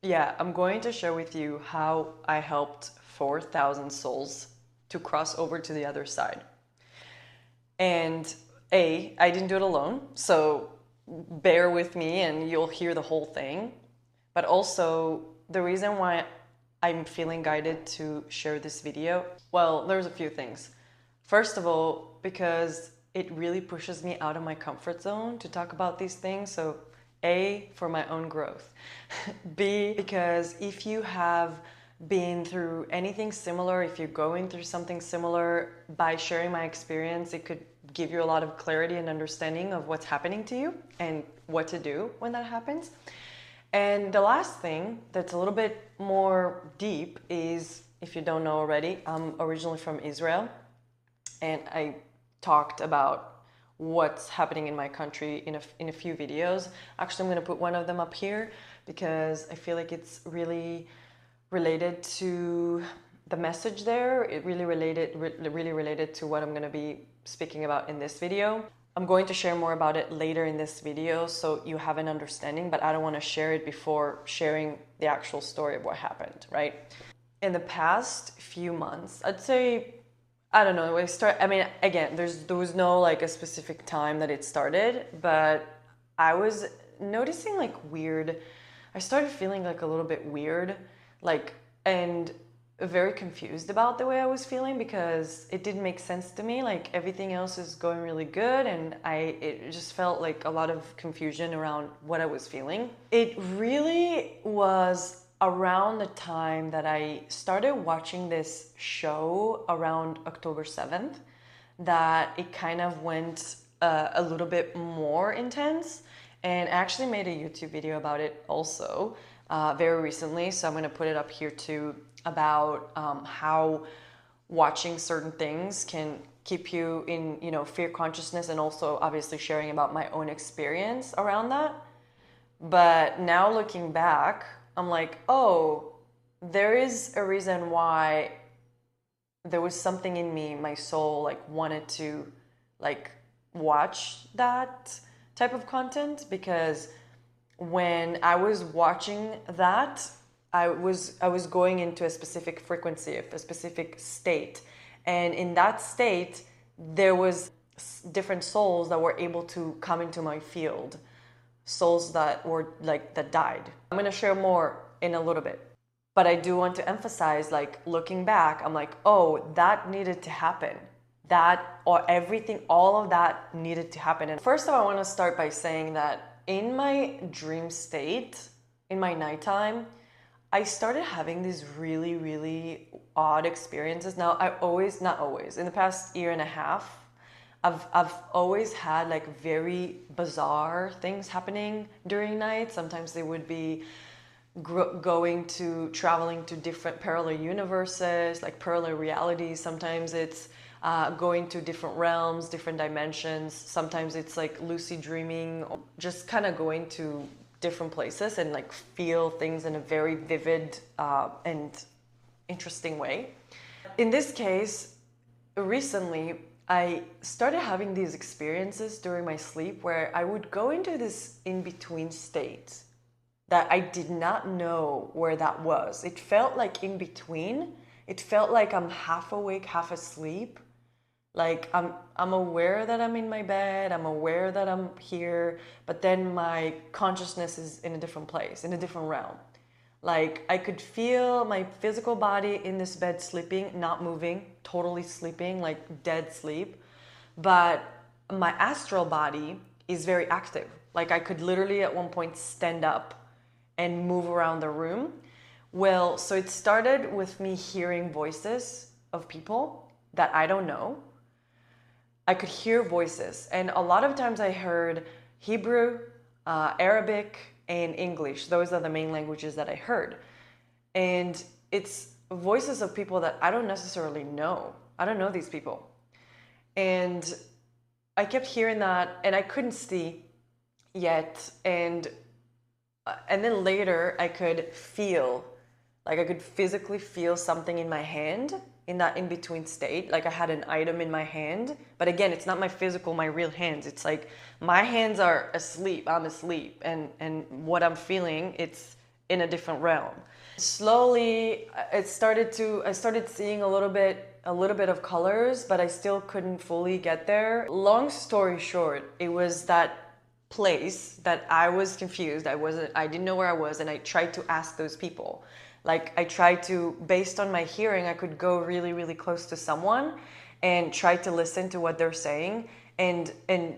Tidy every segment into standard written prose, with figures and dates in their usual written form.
Yeah, I'm going to share with you how I helped 4,000 souls to cross over to the other side. And I didn't do it alone, so bear with me and you'll hear the whole thing. But also, the reason why I'm feeling guided to share this video, well, there's a few things. First of all, because it really pushes me out of my comfort zone to talk about these things. So A, for my own growth. B, because if you have been through anything similar, if you're going through something similar, by sharing my experience, it could give you a lot of clarity and understanding of what's happening to you and what to do when that happens. And the last thing that's a little bit more deep is, if you don't know already, I'm originally from Israel, and I talked about what's happening in my country in a few videos. Actually, I'm going to put one of them up here because I feel like it's really related to the message there. It really related to what I'm going to be speaking about in this video. I'm going to share more about it later in this video so you have an understanding, but I don't want to share it before sharing the actual story of what happened, right? In the past few months, I'd say, I don't know, again, there was no like a specific time that it started, but I was noticing like I started feeling like a little bit weird, and very confused about the way I was feeling because it didn't make sense to me. Like everything else is going really good, and it just felt like a lot of confusion around what I was feeling. It really was around the time that I started watching this show around October 7th that it kind of went a little bit more intense, and I actually made a YouTube video about it also very recently, so I'm going to put it up here too, about how watching certain things can keep you in, fear consciousness, and also obviously sharing about my own experience around that. But now looking back, I'm like, oh, there is a reason why there was something in me, my soul wanted to watch that type of content, because when I was watching that, I was going into a specific frequency, a specific state, and in that state there was different souls that were able to come into my field, souls that were that died. I'm going to share more in a little bit, but I do want to emphasize, looking back, I'm like, oh, that needed to happen, all of that needed to happen. And first of all, I want to start by saying that in my dream state, in my nighttime, I started having these really, really odd experiences. Now, not always, in the past year and a half, I've always had very bizarre things happening during night. Sometimes they would be traveling to different parallel universes, like parallel realities. Sometimes it's going to different realms, different dimensions. Sometimes it's lucid dreaming, or just kind of going to different places and feel things in a very vivid and interesting way. In this case, recently, I started having these experiences during my sleep where I would go into this in-between state that I did not know where that was. It felt like in between. It felt like I'm half awake, half asleep. I'm aware that I'm in my bed, I'm aware that I'm here, but then my consciousness is in a different place, in a different realm. I could feel my physical body in this bed sleeping, not moving, totally sleeping, dead sleep. But my astral body is very active. I could literally at one point stand up and move around the room. Well, so it started with me hearing voices of people that I don't know. I could hear voices, and a lot of times I heard Hebrew, Arabic, and English. Those are the main languages that I heard. And it's voices of people that I don't necessarily know. I don't know these people. And I kept hearing that, and I couldn't see yet. And then later I could feel, I could physically feel something in my hand in that in-between state. I had an item in my hand, but again, it's not my real hands. It's my hands are asleep, I'm asleep, and what I'm feeling, in a different realm. Slowly, I started seeing a little bit of colors, but I still couldn't fully get there. Long story short, it was that place that I was confused. I didn't know where I was, and I tried to ask those people. Like, I tried to, based on my hearing, I could go really, really close to someone and try to listen to what they're saying, and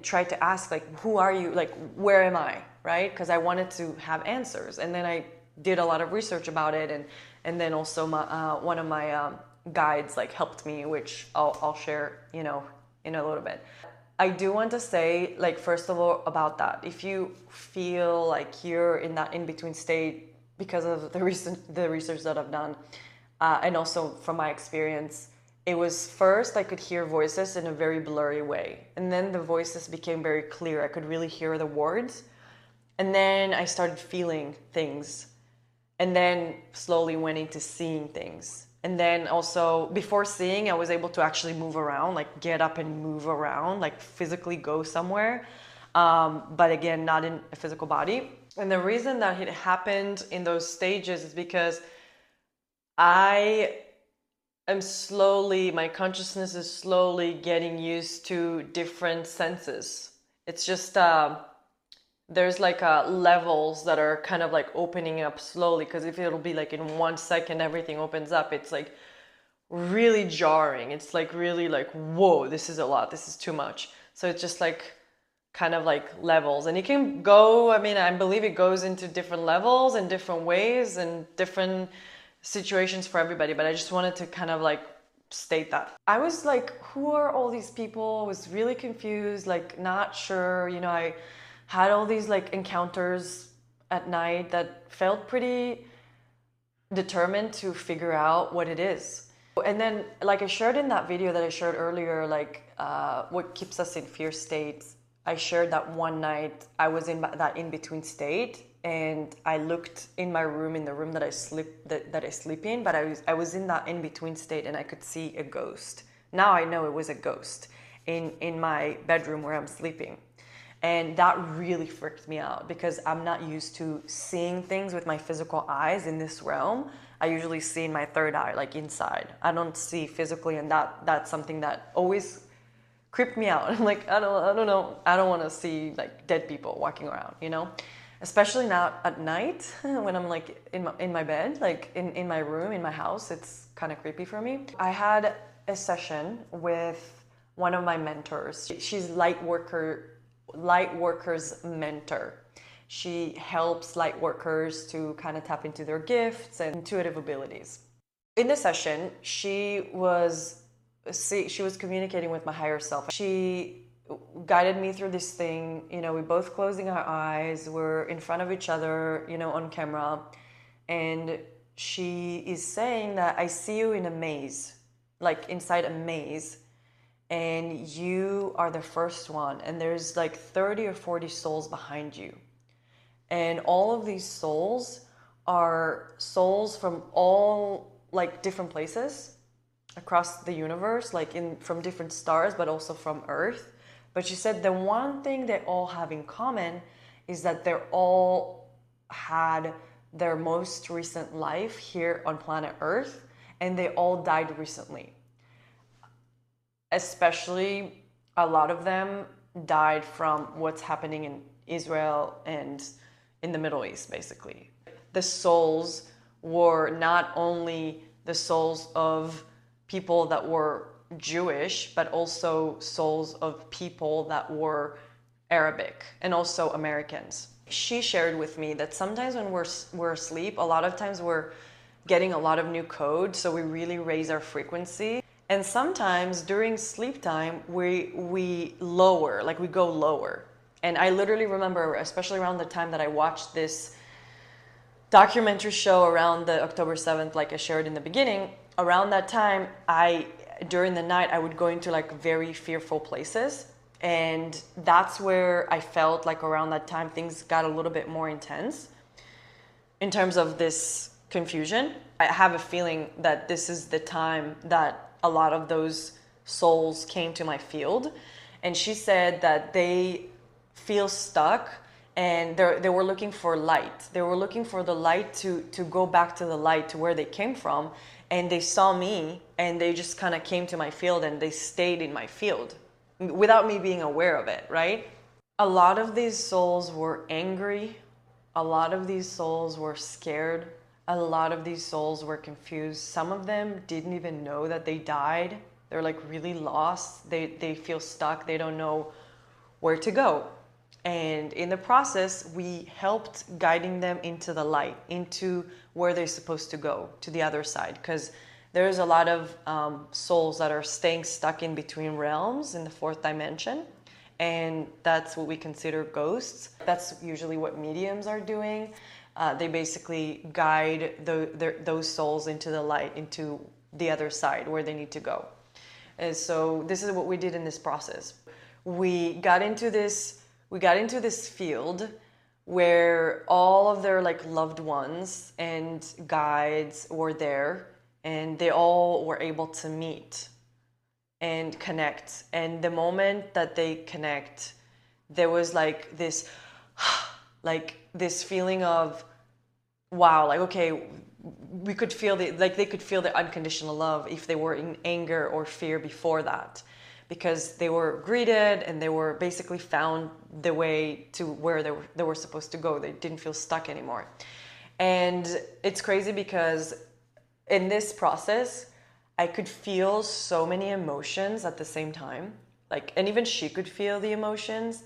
try to ask, like, who are you? Like, where am I? Right? Because I wanted to have answers. And then I did a lot of research about it, and then also one of my guides like helped me, which I'll share, you know, in a little bit. I do want to say, like, first of all, about that, if you feel like you're in that in-between state because of the research that I've done, and also from my experience, it was first I could hear voices in a very blurry way, and then the voices became very clear. I could really hear the words, and then I started feeling things, and then slowly went into seeing things. And then also, before seeing, I was able to actually move around, like get up and move around, like physically go somewhere. But again, not in a physical body. And the reason that it happened in those stages is because I am slowly, my consciousness is slowly getting used to different senses. It's just, there's like levels that are kind of like opening up slowly, because if it'll be like in 1 second everything opens up, it's like really jarring. It's like really like, whoa, this is a lot, this is too much. So it's just like kind of like levels, and it can go, I mean, I believe it goes into different levels and different ways and different situations for everybody, but I just wanted to kind of like state that. I was like, who are all these people? I was really confused, like not sure, you know. I had all these like encounters at night that felt pretty determined to figure out what it is. And then, like I shared in that video that I shared earlier, like what keeps us in fear states, I shared that one night I was in that in-between state, and I looked in my room, in the room that I sleep in, but I was in that in-between state, and I could see a ghost. Now I know it was a ghost in my bedroom where I'm sleeping. And that really freaked me out, because I'm not used to seeing things with my physical eyes in this realm. I usually see in my third eye, like inside. I don't see physically, and that's something that always creeped me out. I'm like, I don't know. I don't want to see like dead people walking around, you know? Especially not at night when I'm like in my bed, like in my room, in my house. It's kind of creepy for me. I had a session with one of my mentors. She's light workers mentor. She helps light workers to kind of tap into their gifts and intuitive abilities. In the session, she was communicating with my higher self. She guided me through this thing, you know, we both closing our eyes, we're in front of each other, you know, on camera, and she is saying that I see you in a maze, like inside a maze, and you are the first one, and there's like 30 or 40 souls behind you, and all of these souls are souls from all like different places across the universe, like from different stars, but also from Earth. But she said the one thing they all have in common is that they're all had their most recent life here on planet Earth, and they all died recently. Especially a lot of them died from what's happening in Israel and in the Middle East, basically. The souls were not only the souls of people that were Jewish, but also souls of people that were Arabic and also Americans. She shared with me that sometimes when we're asleep, a lot of times we're getting a lot of new code, so we really raise our frequency. And sometimes during sleep time, we lower, like we go lower. And I literally remember, especially around the time that I watched this documentary show around the October 7th, like I shared in the beginning, around that time, during the night, I would go into like very fearful places. And that's where I felt like around that time, things got a little bit more intense in terms of this confusion. I have a feeling that this is the time that a lot of those souls came to my field. And she said that they feel stuck and they were looking for light. They were looking for the light to go back to the light, to where they came from. And they saw me, and they just kind of came to my field, and they stayed in my field without me being aware of it, right? A lot of these souls were angry. A lot of these souls were scared. A lot of these souls were confused. Some of them didn't even know that they died. They're like really lost. They feel stuck. They don't know where to go. And in the process, we helped guiding them into the light, into where they're supposed to go, to the other side. Because there's a lot of souls that are staying stuck in between realms in the fourth dimension. And that's what we consider ghosts. That's usually what mediums are doing. They basically guide those souls into the light, into the other side where they need to go. And so this is what we did in this process. We got into this field where all of their like loved ones and guides were there, and they all were able to meet and connect. And the moment that they connect, there was like this feeling of, wow, like, okay, we could feel they could feel the unconditional love if they were in anger or fear before that, because they were greeted and they were basically found the way to where they were supposed to go. They didn't feel stuck anymore. And it's crazy because in this process, I could feel so many emotions at the same time. Like, and even she could feel the emotions.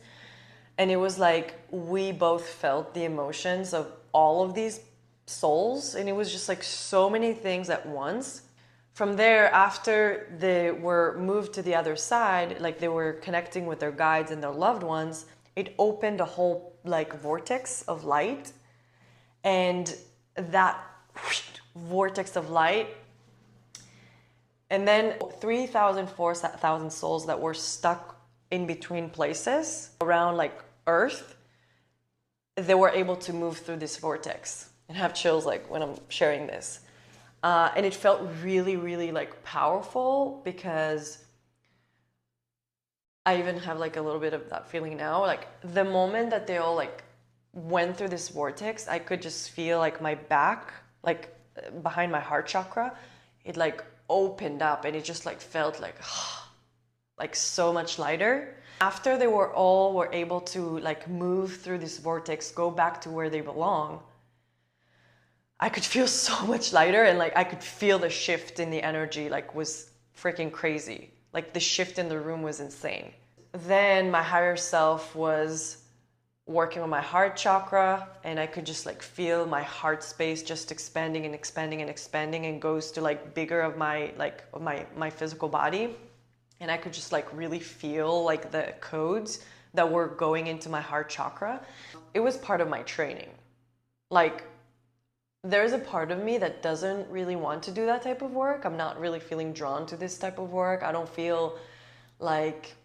And it was like we both felt the emotions of all of these souls. And it was just like so many things at once. From there, after they were moved to the other side, like they were connecting with their guides and their loved ones, it opened a whole like vortex of light. And that vortex of light, and then 3,000, 4,000 souls that were stuck in between places around like Earth, they were able to move through this vortex. And have chills like when I'm sharing this. And it felt really, really like powerful, because I even have like a little bit of that feeling now. Like the moment that they all like went through this vortex, I could just feel like my back, like behind my heart chakra, it like opened up, and it just like felt like so much lighter. After they were able to like move through this vortex, go back to where they belong, I could feel so much lighter, and like I could feel the shift in the energy, like was freaking crazy. Like the shift in the room was insane. Then my higher self was working on my heart chakra, and I could just like feel my heart space just expanding and expanding and expanding, and goes to like bigger of my physical body. And I could just like really feel like the codes that were going into my heart chakra. It was part of my training. Like, there's a part of me that doesn't really want to do that type of work. I'm not really feeling drawn to this type of work. I don't feel like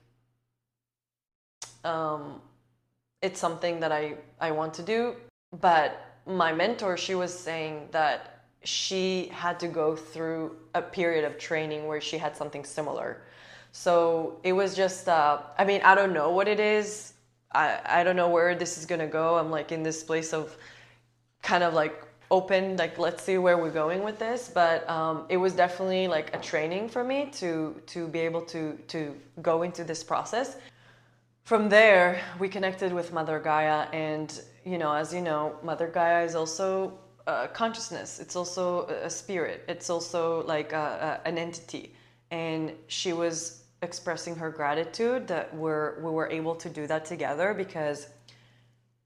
it's something that I want to do. But my mentor, she was saying that she had to go through a period of training where she had something similar. So it was just, I mean, I don't know what it is. I don't know where this is going to go. I'm like in this place of kind of like open, like let's see where we're going with this. But it was definitely like a training for me to be able to go into this process. From there, we connected with Mother Gaia, and as you know, Mother Gaia is also consciousness. It's also a spirit. It's also like an entity, and she was expressing her gratitude that we were able to do that together, because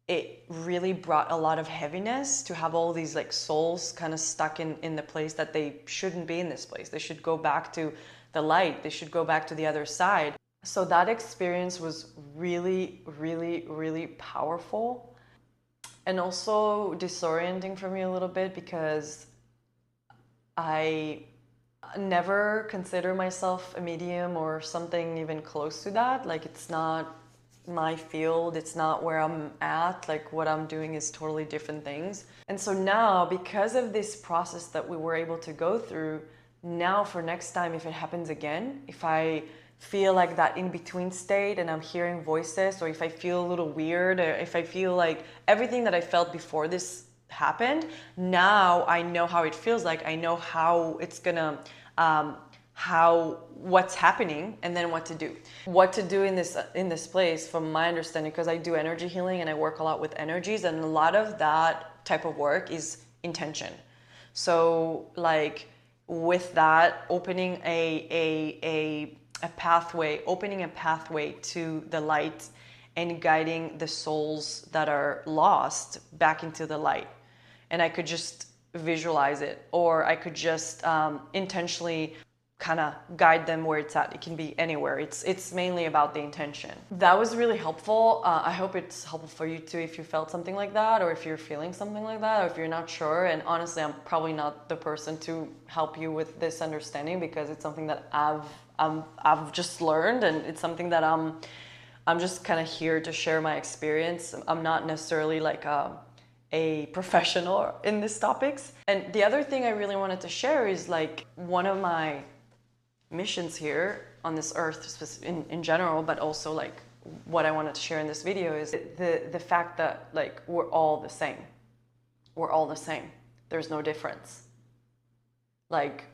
it really brought a lot of heaviness to have all these like souls kind of stuck in the place that they shouldn't be in this place. They should go back to the light. They should go back to the other side. So that experience was really, really, really powerful, and also disorienting for me a little bit, because I never consider myself a medium or something even close to that. Like, it's not my field, it's not where I'm at. Like, what I'm doing is totally different things. And so now, because of this process that we were able to go through, now for next time, if it happens again, if I feel like that in-between state and I'm hearing voices, or if I feel a little weird, or if I feel like everything that I felt before this happened, now I know how it feels like. I know how it's gonna, what's happening, and then what to do. What to do in this place, from my understanding, because I do energy healing and I work a lot with energies, and a lot of that type of work is intention. So like with that, opening a pathway to the light and guiding the souls that are lost back into the light. And I could just visualize it, or I could just intentionally kind of guide them where it's at. It can be anywhere. It's mainly about the intention. That was really helpful. I hope it's helpful for you too, if you felt something like that, or if you're feeling something like that, or if you're not sure. And honestly, I'm probably not the person to help you with this understanding, because it's something that I've just learned, and it's something that I'm just kind of here to share my experience. I'm not necessarily like a professional in these topics. And the other thing I really wanted to share is like one of my missions here on this earth in general, but also like what I wanted to share in this video is the fact that like we're all the same. We're all the same. There's no difference. Like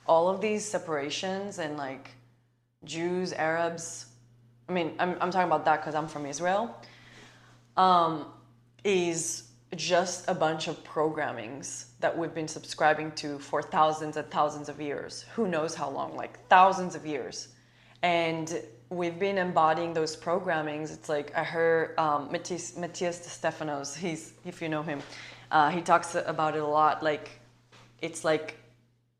all of these separations and like Jews, Arabs, I mean, I'm talking about that because I'm from Israel, is just a bunch of programmings that we've been subscribing to for thousands and thousands of years. Who knows how long, like thousands of years. And we've been embodying those programmings. It's like I heard Matthias de Stefanos, if you know him, he talks about it a lot. Like it's like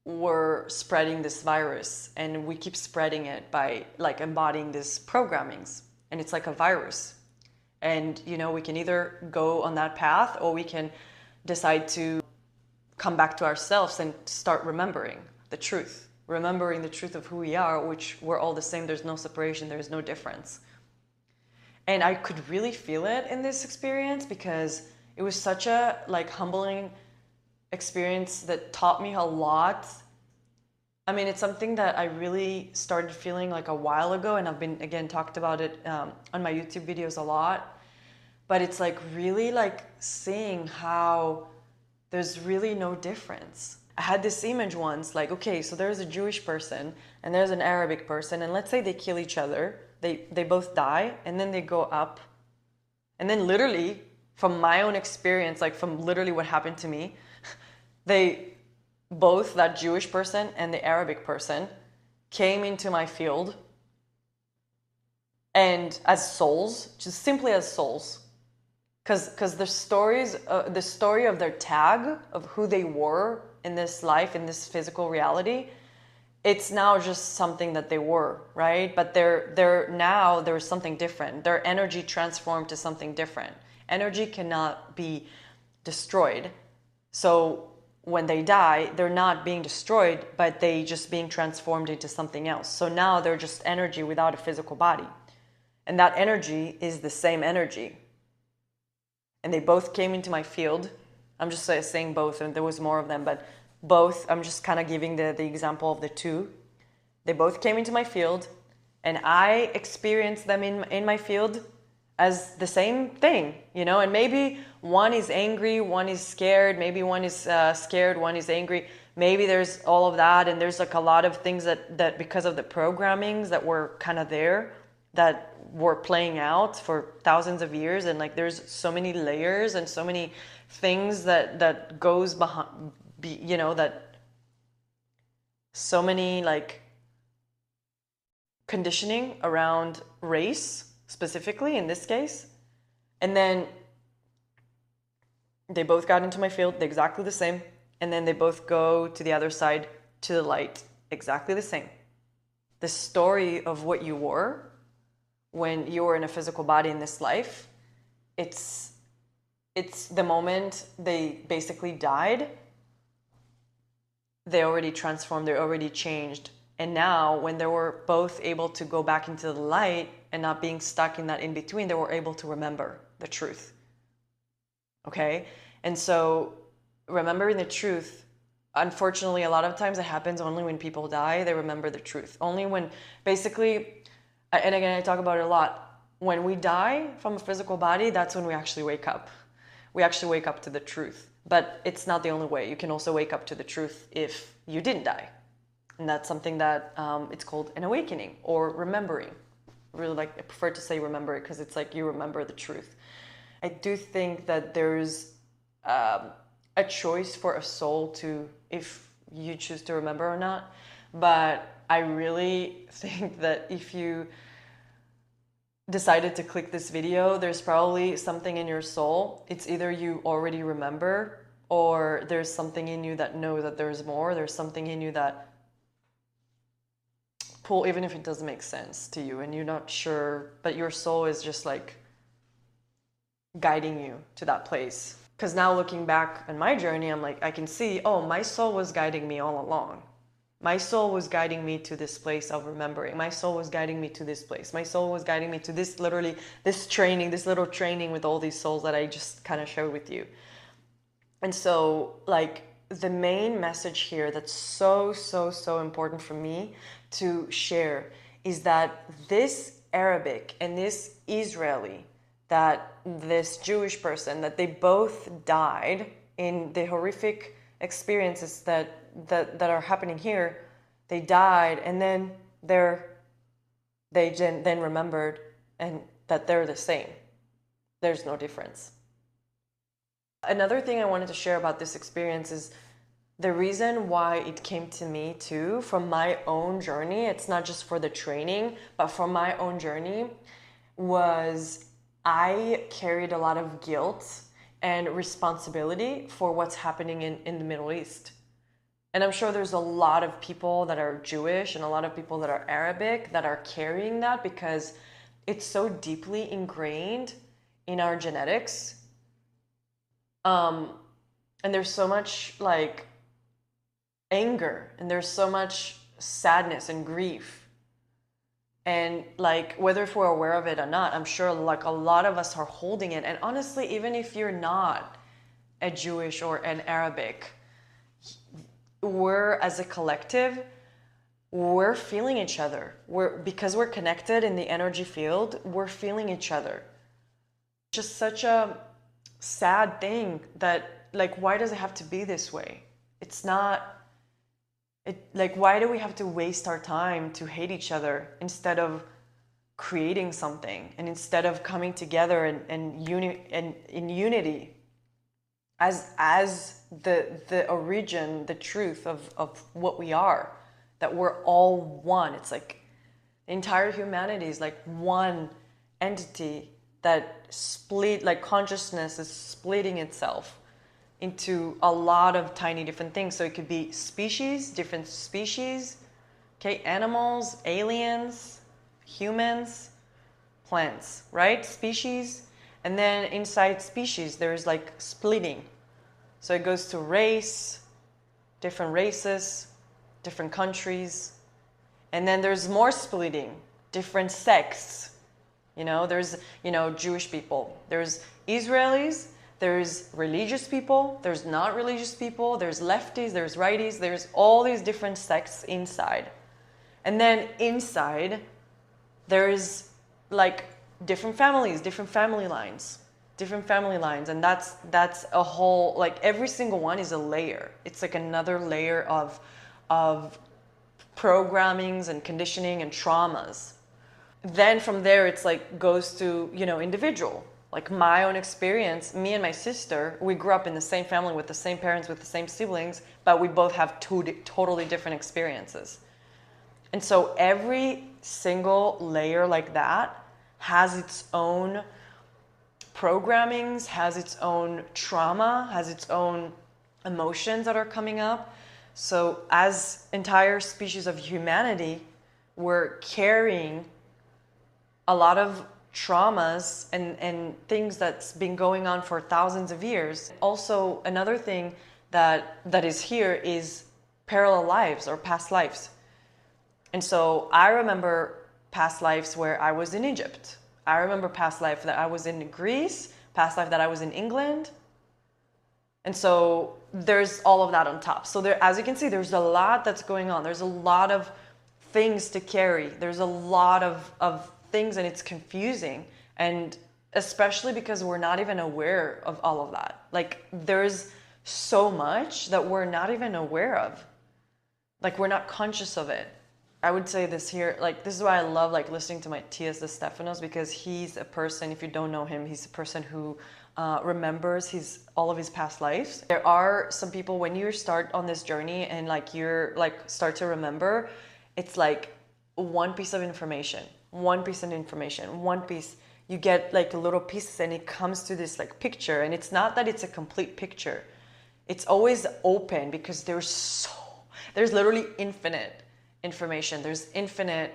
we're spreading this virus, and we keep spreading it by like embodying these programmings, and it's like a virus. And you know, we can either go on that path, or we can decide to come back to ourselves and start remembering the truth of who we are, which we're all the same. There's no separation, there's no difference. And I could really feel it in this experience, because it was such a like humbling experience that taught me a lot. I mean, it's something that I really started feeling like a while ago, and I've been, again, talked about it on my YouTube videos a lot. But it's like really like seeing how there's really no difference. I had this image once, like, okay, so there's a Jewish person and there's an Arabic person, and let's say they kill each other, they both die, and then they go up. And then literally, from my own experience, like from literally what happened to me, both that Jewish person and the Arabic person came into my field, and as souls, just simply as souls, because the story of their tag of who they were in this life, in this physical reality, it's now just something that they were, right? But they're now there's something different. Their energy transformed to something different. Energy cannot be destroyed, so when they die, they're not being destroyed, but they just being transformed into something else. So now they're just energy without a physical body. And that energy is the same energy. And they both came into my field. I'm just saying both, and there was more of them, but both, I'm just kind of giving the example of the two. They both came into my field, and I experienced them in my field as the same thing, you know, and maybe one is angry, one is scared, maybe one is scared, one is angry, maybe there's all of that, and there's like a lot of things that because of the programmings that were kind of there, that were playing out for thousands of years, and like there's so many layers and so many things that goes behind, you know, that so many like conditioning around race, specifically in this case. And then they both got into my field, they're exactly the same, and then they both go to the other side, to the light, exactly the same. The story of what you were when you were in a physical body in this life, it's the moment they basically died, they already transformed, they already changed. And now when they were both able to go back into the light and not being stuck in that in-between, they were able to remember the truth. Okay? And so remembering the truth unfortunately, a lot of times it happens only when people die, they remember the truth. Only when, basically, and again, I talk about it a lot, when we die from a physical body, that's when we actually wake up. We actually wake up to the truth. But it's not the only way. You can also wake up to the truth if you didn't die. And that's something that it's called an awakening or remembering. Really, like, I prefer to say remember it because it's like you remember the truth. I do think that there's a choice for a soul to, if you choose to remember or not. But I really think that if you decided to click this video, there's probably something in your soul. It's either you already remember, or there's something in you that knows that there's more. There's something in you that pull, even if it doesn't make sense to you and you're not sure, but your soul is just like guiding you to that place. Because now looking back on my journey, I'm like, I can see, oh, my soul was guiding me all along. My soul was guiding me to this place of remembering. My soul was guiding me to this place. My soul was guiding me to this, literally, this training, this little training with all these souls that I just kind of shared with you. And so, like, the main message here that's so, so, so important for me to share is that this Arabic and this Israeli, that this Jewish person, that they both died in the horrific experiences that are happening here. They died, and then they then remembered, and that they're the same. There's no difference. Another thing I wanted to share about this experience is the reason why it came to me too, from my own journey. It's not just for the training, but from my own journey, was I carried a lot of guilt and responsibility for what's happening in the Middle East. And I'm sure there's a lot of people that are Jewish and a lot of people that are Arabic that are carrying that because it's so deeply ingrained in our genetics. And there's so much like anger, and there's so much sadness and grief. And like, whether if we're aware of it or not, I'm sure like a lot of us are holding it. And honestly, even if you're not a Jewish or an Arabic, we're, as a collective, we're feeling each other. Because we're connected in the energy field, we're feeling each other. Just such a sad thing that, like, why does it have to be this way? It's not, like, why do we have to waste our time to hate each other instead of creating something, and instead of coming together and in unity as the origin, the truth of what we are, that we're all one. It's like the entire humanity is like one entity that split, like consciousness is splitting itself into a lot of tiny different things. So it could be species, different species, okay, animals, aliens, humans, plants, right? Species. And then inside species, there's like splitting. So it goes to race, different races, different countries. And then there's more splitting, different sects. You know, there's, you know, Jewish people, there's Israelis, there's religious people, there's not religious people, there's lefties, there's righties, there's all these different sects inside. And then inside, there's like different families, different family lines. And that's a whole, like every single one is a layer. It's like another layer of programmings and conditioning and traumas. Then from there, it's like goes to, you know, individual. Like my own experience, me and my sister, we grew up in the same family with the same parents, with the same siblings, but we both have two totally different experiences. And so every single layer like that has its own programmings, has its own trauma, has its own emotions that are coming up. So as entire species of humanity, we're carrying a lot of traumas and things that's been going on for thousands of years. Also, another thing that is here is parallel lives or past lives. And so I remember past lives where I was in Egypt. I remember past life that I was in Greece, past life that I was in England. And so there's all of that on top. So there, as you can see, there's a lot that's going on. There's a lot of things to carry. There's a lot of things, and it's confusing. And especially because we're not even aware of all of that. Like, there's so much that we're not even aware of. Like, we're not conscious of it. I would say this here, like, this is why I love like listening to my T.S. De Stefanos, because he's a person, if you don't know him, he's a person who remembers all of his past lives. There are some people, when you start on this journey and like you're like start to remember, it's like one piece of information, one piece, you get like little pieces, and it comes to this like picture. And it's not that it's a complete picture. It's always open, because there's literally infinite information. There's infinite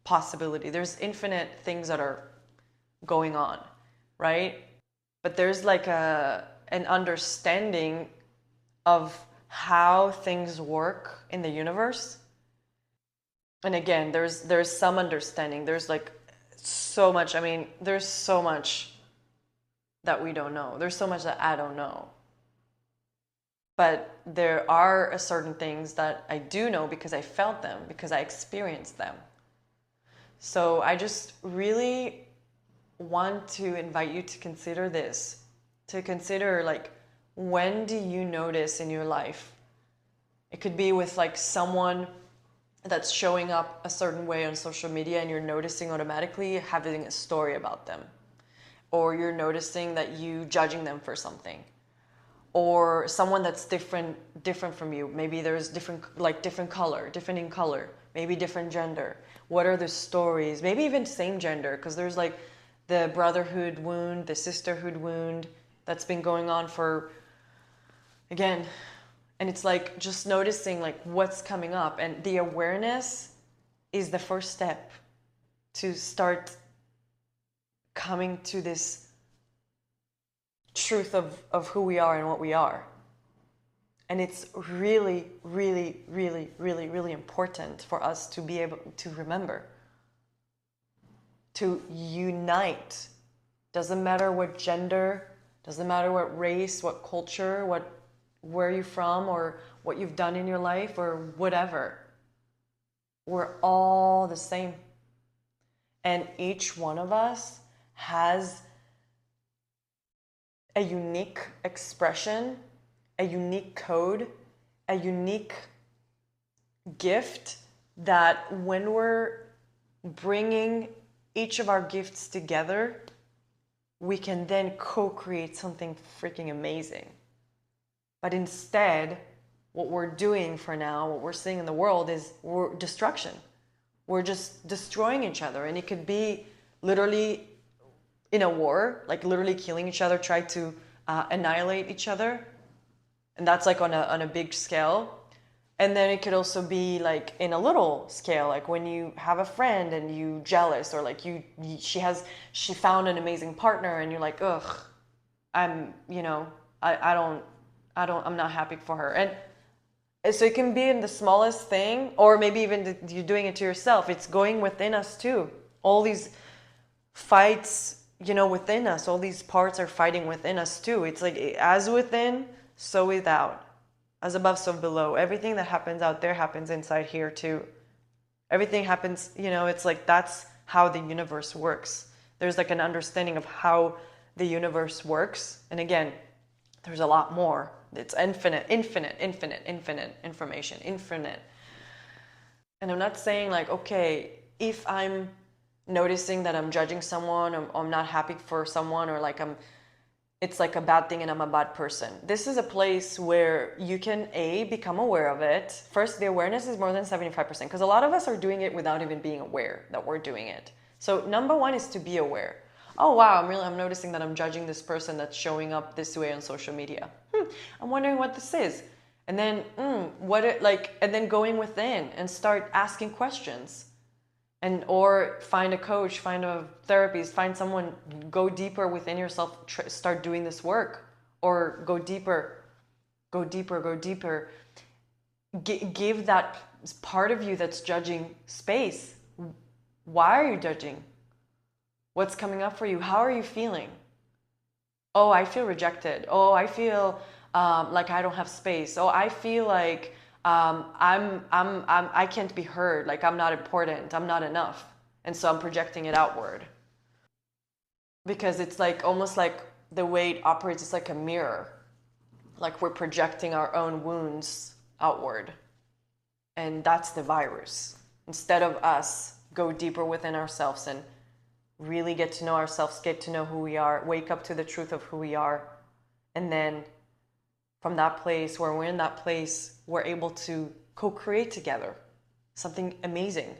possibility. There's infinite things that are going on, right? But there's like an understanding of how things work in the universe. And again, there's some understanding. There's like so much. I mean, there's so much that we don't know. There's so much that I don't know. But there are certain things that I do know, because I felt them, because I experienced them. So I just really want to invite you to consider this, to consider like, when do you notice in your life? It could be with like someone that's showing up a certain way on social media, and you're noticing automatically having a story about them, or you're noticing that you judging them for something, or someone that's different from you. Maybe there's different color, different in color, maybe different gender. What are the stories? Maybe even same gender, because there's like the brotherhood wound, the sisterhood wound that's been going on for, again, and it's like just noticing like what's coming up. And the awareness is the first step to start coming to this truth of who we are and what we are. And it's really, really, really, really, really important for us to be able to remember, to unite. Doesn't matter what gender, doesn't matter what race, what culture, where you're from, or what you've done in your life, or whatever. We're all the same. And each one of us has a unique expression, a unique code, a unique gift, that when we're bringing each of our gifts together, we can then co-create something freaking amazing. But instead, what we're doing for now, what we're seeing in the world, is destruction. We're just destroying each other. And it could be literally in a war, like literally killing each other, try to annihilate each other. And that's like on a big scale. And then it could also be like in a little scale, like when you have a friend and you jealous, or like she found an amazing partner, and you're like, ugh, I'm not happy for her. And so it can be in the smallest thing, or maybe even you're doing it to yourself. It's going within us too. All these fights, within us, all these parts are fighting within us too. It's like, as within, so without. As above, so below. Everything that happens out there happens inside here too. Everything happens, it's like, that's how the universe works. There's like an understanding of how the universe works. And again, there's a lot more. It's infinite information, infinite. And I'm not saying like, okay, if I'm noticing that I'm judging someone, or I'm not happy for someone, or like it's like a bad thing and I'm a bad person. This is a place where you can become aware of it. First, the awareness is more than 75%, because a lot of us are doing it without even being aware that we're doing it. So number one is to be aware. Oh wow, I'm noticing that I'm judging this person that's showing up this way on social media. I'm wondering what this is. And then and then going within and start asking questions. Or find a coach, find a therapist, find someone, go deeper within yourself, start doing this work, or go deeper. Give that part of you that's judging space. Why are you judging? What's coming up for you? How are you feeling? Oh, I feel rejected. Oh, I feel like I don't have space. Oh, I feel like I can't be heard. Like I'm not important. I'm not enough. And so I'm projecting it outward because it's like almost like the way it operates is like a mirror. Like we're projecting our own wounds outward. And that's the virus. Instead of us go deeper within ourselves and really get to know ourselves, get to know who we are, wake up to the truth of who we are, and then from that place where we're in that place, we're able to co-create together something amazing.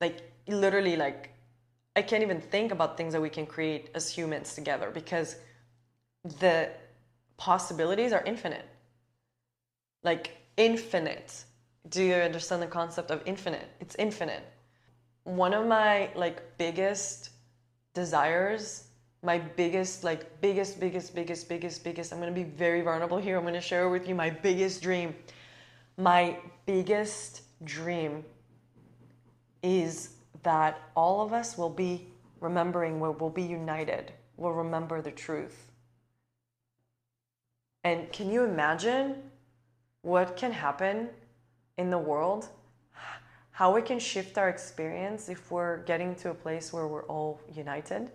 Like literally, like I can't even think about things that we can create as humans together because the possibilities are infinite. Like infinite. Do you understand the concept of infinite? It's infinite. One of my like biggest desires, my biggest like biggest, I'm going to be very vulnerable here. I'm going to share with you my biggest dream. My biggest dream is that all of us will be remembering, we'll be united, we'll remember the truth. And can you imagine what can happen in the world? How we can shift our experience if we're getting to a place where we're all united?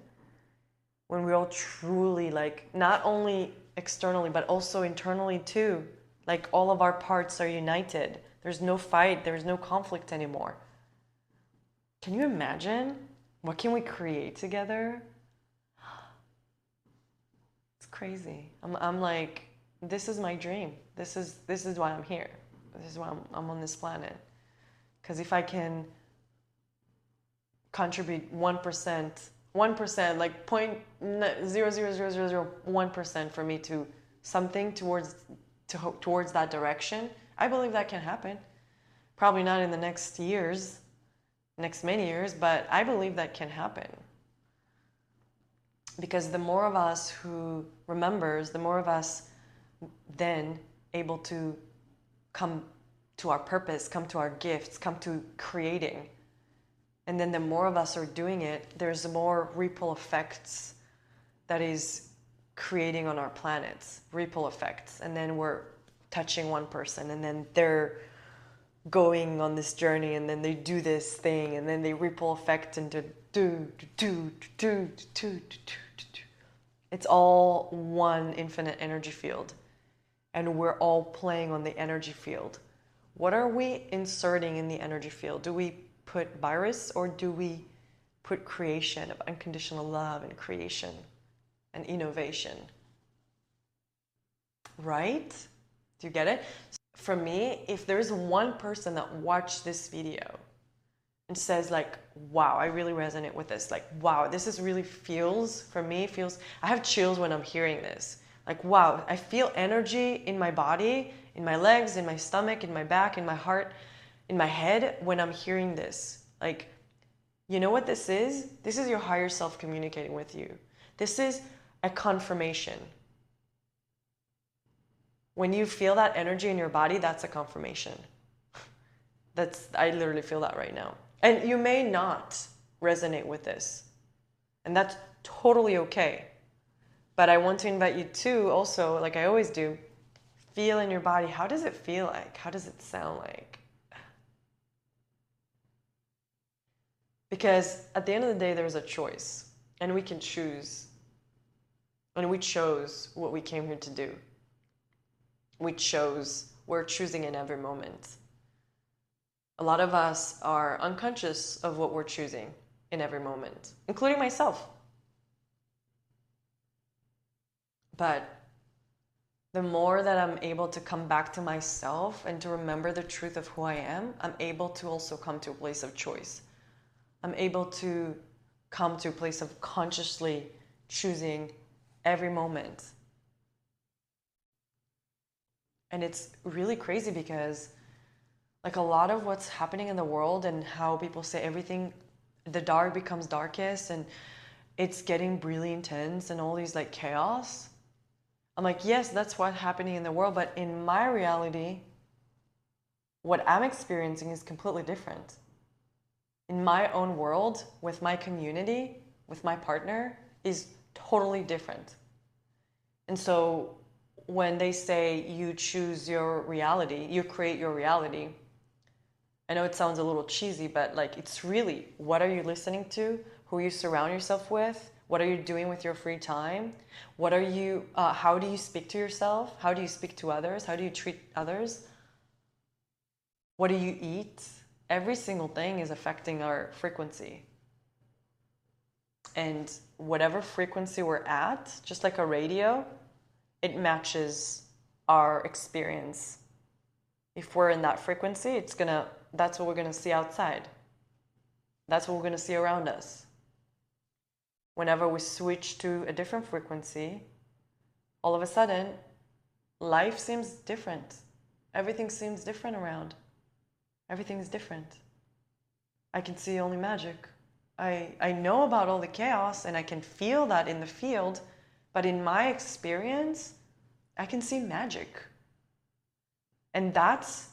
When we're all truly like, not only externally, but also internally too. Like all of our parts are united. There's no fight, there's no conflict anymore. Can you imagine? What can we create together? It's crazy. I'm like, this is my dream. This is why I'm here. This is why I'm on this planet. Because if I can contribute 1%, like 0.00001% for me to something towards that direction, I believe that can happen. Probably not in the next many years, but I believe that can happen. Because the more of us who remembers, the more of us then able to come to our purpose, come to our gifts, come to creating. And then the more of us are doing it, there's more ripple effects that is creating on our planets, ripple effects. And then we're touching one person and then they're going on this journey and then they do this thing and then they ripple effect into it's all one infinite energy field. And we're all playing on the energy field. What are we inserting in the energy field? Do we put virus or do we put creation of unconditional love and creation and innovation? Right? Do you get it? For me, if there's one person that watched this video and says like, wow, I really resonate with this. Like, wow, this is really feels, for me, feels, I have chills when I'm hearing this. Like, wow, I feel energy in my body, in my legs, in my stomach, in my back, in my heart, in my head when I'm hearing this. Like, you know what this is? This is your higher self communicating with you. This is a confirmation. When you feel that energy in your body, that's a confirmation. I literally feel that right now. And you may not resonate with this. And that's totally okay. But I want to invite you to also, like I always do, feel in your body. How does it feel like? How does it sound like? Because at the end of the day, there's a choice. And we can choose. And we chose what we came here to do. We're choosing in every moment. A lot of us are unconscious of what we're choosing in every moment, including myself. But the more that I'm able to come back to myself and to remember the truth of who I am, I'm able to also come to a place of choice. I'm able to come to a place of consciously choosing every moment. And it's really crazy because like a lot of what's happening in the world and how people say everything, the dark becomes darkest and it's getting really intense and all these like chaos. I'm like, yes, that's what's happening in the world, but in my reality, what I'm experiencing is completely different. In my own world, with my community, with my partner, is totally different. And so when they say you choose your reality, you create your reality, I know it sounds a little cheesy, but like it's really, what are you listening to? Who you surround yourself with? What are you doing with your free time? What are you, how do you speak to yourself? How do you speak to others? How do you treat others? What do you eat? Every single thing is affecting our frequency. And whatever frequency we're at, just like a radio, it matches our experience. If we're in that frequency, that's what we're gonna see outside. That's what we're gonna see around us. Whenever we switch to a different frequency, all of a sudden, life seems different. Everything seems different around. Everything is different. I can see only magic. I know about all the chaos and I can feel that in the field, but in my experience, I can see magic. And that's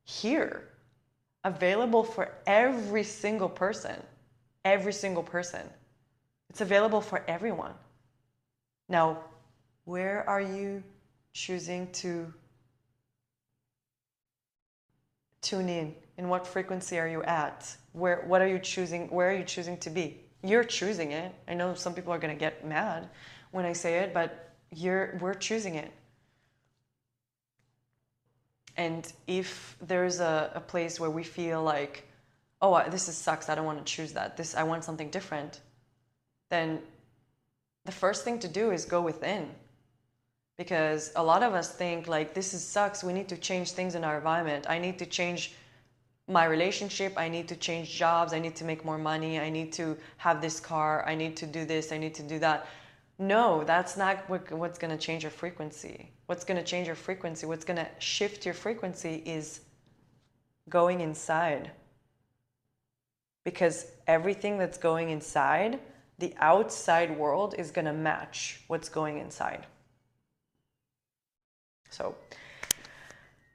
here, available for every single person. Every single person. It's available for everyone. Now, where are you choosing to tune in? In what frequency are you at? What are you choosing? Where are you choosing to be? You're choosing it. I know some people are going to get mad when I say it, but we're choosing it. And if there's a place where we feel like, oh, this sucks, I don't want to choose that. I want something different. Then the first thing to do is go within. Because a lot of us think like, this sucks, we need to change things in our environment. I need to change my relationship, I need to change jobs, I need to make more money, I need to have this car, I need to do this, I need to do that. No, that's not what's going to change your frequency. What's going to change your frequency, what's going to shift your frequency is going inside. Because everything that's going inside, the outside world is going to match what's going inside. So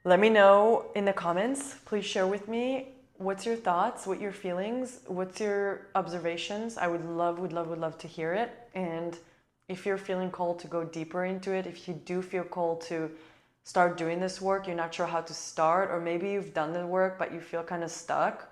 let me know in the comments. Please share with me what's your thoughts, what your feelings, what's your observations. I would love to hear it. And if you're feeling called to go deeper into it, if you do feel called to start doing this work, you're not sure how to start, or maybe you've done the work but you feel kind of stuck,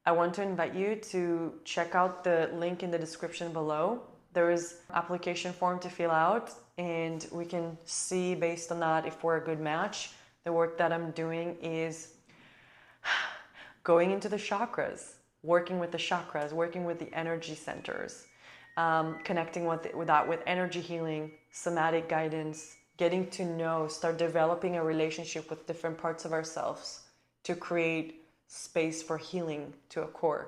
I want to invite you to check out the link in the description below. There is an application form to fill out, and we can see based on that if we're a good match. The work that I'm doing is going into the chakras, working with the chakras, working with the energy centers, connecting with that with energy healing, somatic guidance, getting to know, start developing a relationship with different parts of ourselves to create space for healing to occur,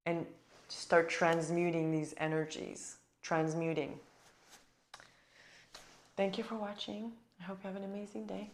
and start transmuting these energies. Transmuting. Thank you for watching. I hope you have an amazing day.